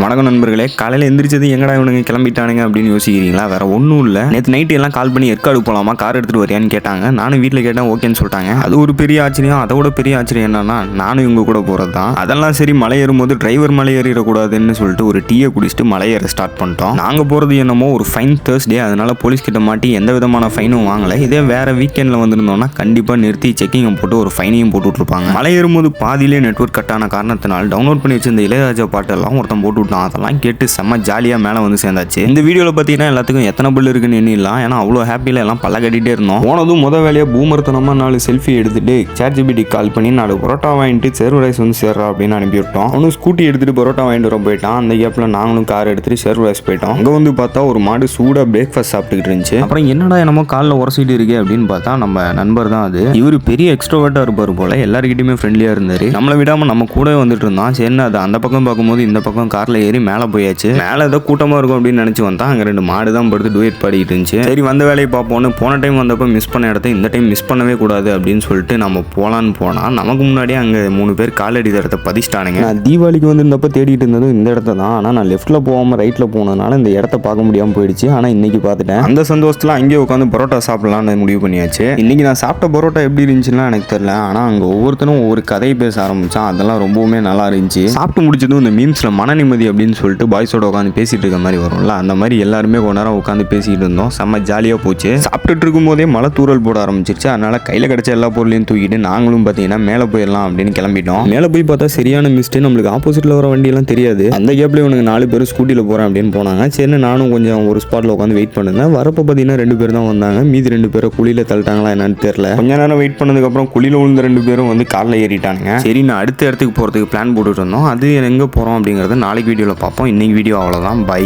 வணக்கம் நண்பர்களே, காலையில் எந்திரிச்சது எங்கடா இவனுங்க கிளம்பிட்டானுங்க அப்படின்னு யோசிக்கிறீங்களா? வேற ஒன்றும் இல்லை. நேற்று நைட்டு எல்லாம் கால் பண்ணி ஏற்காடு போகலாமா, கார் எடுத்துகிட்டு வரியான்னு கேட்டாங்க. நானும் வீட்டில் கேட்டேன், ஓகேன்னு சொல்லிட்டாங்க. அது ஒரு பெரிய ஆச்சரியம். அதோட பெரிய ஆச்சரியம் என்னன்னா, நானும் இவங்க கூட போகிறது தான். அதெல்லாம் சரி, மலை ஏறும்போது டிரைவர் மலை ஏறிடக்கூடாதுன்னு சொல்லிட்டு ஒரு டீயை குடிச்சிட்டு மலை ஏற ஸ்டார்ட் பண்ணிட்டோம். நாங்கள் போகிறது என்னமோ ஒரு ஃபைன் தேர்ஸ்டே, அதனால போலீஸ் கிட்ட மாட்டி எந்த விதமான ஃபைனும் வாங்கலை. இதே வேற வீக்கெண்டில் வந்திருந்தோம்னா கண்டிப்பாக நிறுத்தி செக்கிங்கை போட்டு ஒரு ஃபைனையும் போட்டு விட்டுருப்பாங்க. மலை ஏறும்போது பாதியிலே நெட்வொர்க் கட் ஆன காரணத்தினால் டவுன்லோட் பண்ணி வச்சிருந்த இளையராஜா பாட்டெல்லாம் ஒருத்தன் போட்டு விட்டான். அதெல்லாம் கேட்டு செம்ம ஜாலியாக மேலே வந்து சேர்ந்தாச்சு. இந்த வீடியோவில் பார்த்தீங்கன்னா எல்லாத்துக்கும் எத்தனை பில் இருக்குன்னு எண்ணிடலாம். ஏன்னா அவ்வளோ ஹாப்பியில் எல்லாம் பல்ல கட்டிகிட்டே இருந்தோம். போனதும் முதல் வேலையாக பூமர்த்தனமாக 4 செல்ஃபி எடுத்துட்டு ChatGPT கால் பண்ணி 4 பரோட்டா வாங்கிட்டு சேர்வரைஸ் வந்து சேர்றா அப்படின்னு அனுப்பிவிட்டோம். அவனும் ஸ்கூட்டி எடுத்துட்டு பரோட்டா வாங்கிட்டு வர போயிட்டான். அந்த கேப்பில் நாங்களும் கார் எடுத்துட்டு சேர்வரைஸ் போயிட்டோம். அங்கே வந்து பார்த்தா ஒரு மாடு சூடாக பிரேக்ஃபாஸ்ட் சாப்பிட்டுக்கிட்டு இருந்துச்சு. அப்புறம் என்னடா என்னமோ காலில் உரசிட்டு இருக்கு அப்படின்னு பார்த்தா நம்ம நண்பர் தான் அது. இவர் பெரிய எக்ஸ்ட்ரோவர்ட்டாக இருப்பார் போல, எல்லாருக்கிட்டையுமே ஃப்ரெண்ட்லியாக இருந்தார். நம்மளை விடாமல் நம்ம கூட வந்துட்டு இருந்தான். சரி, அது அந்த பக்கம் பார்க்கும்போது இந்த பக்கம் காரில் ஏறி மேலே போயாச்சு. மேலே ஏதோ கூட்டமாக இருக்கும் அப்படின்னு நினச்சி வந்தா அங்கே 2 மாடு தான் படுத்து டூயட் பாடிக்கிட்டு இருந்துச்சு. சரி, வந்த வேலையை பார்ப்போன்னு போன டைம் வந்தப்போ மிஸ் பண்ண இடத்த இந்த டைம் மிஸ் பண்ணவே கூடாது அப்படின்னு சொல்லிட்டு நம்ம போகலான்னு போனால் நமக்கு முன்னாடியே அங்கே 3 பேர் காலடி தரத்தை பதிச்சிட்டானுங்க. நான் தீபாவளிக்கு வந்து இருந்தப்போ தேடிட்டு இருந்ததும் இந்த இடத்த தான். ஆனால் நான் லெஃப்ட்டில் போகாமல் ரைட்டில் போனதுனால இந்த இடத்த பார்க்க முடியாமல் போயிடுச்சு. ஆனால் இன்னைக்கு பார்த்துட்டேன். அந்த சந்தோஷத்தில் அங்கேயே உட்காந்து பரோட்டா சாப்பிடலான்னு முடிவு பண்ணியாச்சு. இன்னைக்கு நான் சாப்பிட்ட பரோட்டா எப்படி இருந்துச்சுன்னா எனக்கு தெரியல. ஆனால் அங்கே ஒவ்வொருத்தரும் ஒவ்வொரு கதையை பேச ஆரம்பித்தான். அதெல்லாம் ரொம்பவுமே நல்லா இருந்துச்சு. சாப்பிட்டு முடிச்சதும் இந்த மீம்ஸில் மன நிம்மதி அப்படின்னு சொல்லிட்டு பாய்ஸோட உட்காந்து பேசிட்டு இருக்க மாதிரி வரும்ல, அந்த மாதிரி எல்லாருமே கொஞ்ச நேரம் உட்காந்து பேசிட்டு இருந்தோம். செம்ம ஜாலியாக போச்சு. சாப்பிட்டுட்டு இருக்கும் போதே மழை தூரல் போட ஆரம்பிச்சிருச்சு. அதனால கையில் கிடைச்ச எல்லா பொருளையும் தூக்கிட்டு நாங்களும் பார்த்தீங்கன்னா மேலே போயிடலாம் அப்படின்னு கிளம்பிட்டோம். மேலே போய் பார்த்தா சரியான மிஸ்டேக். நம்மளுக்கு ஆப்போசிட்டில் வர வண்டியெல்லாம் தெரியாது. அந்த கேப்ல இவனுக்கு 4 பேர் ஸ்கூட்டியில் போகிறேன் அப்படின்னு போனாங்க. சரி, நானும் கொஞ்சம் ஒரு ஸ்பாட்டில் உட்காந்து வெயிட் பண்ணுறேன். வரப்போ பார்த்தீங்கன்னா 2 பேர் தான் வந்தாங்க. மீதி 2 பேரை குழியில் தள்ளிட்டாங்களா என்னன்னு தெரியல. கொஞ்ச நேரம் வெயிட் பண்ணதுக்கப்புறம் குழியில் விழுந்த 2 பேரும் வந்து காரில் ஏறிட்டாங்க. சரி, நான் அடுத்த இடத்துக்கு போகிறதுக்கு பிளான் போட்டுட்டு இருந்தோம். அது எங்கே போகிறோம் அப்படிங்கிறது நாளைக்கு வீடியோவில் பார்ப்போம். இன்னைக்கு வீடியோ அவ்வளோதான். பை.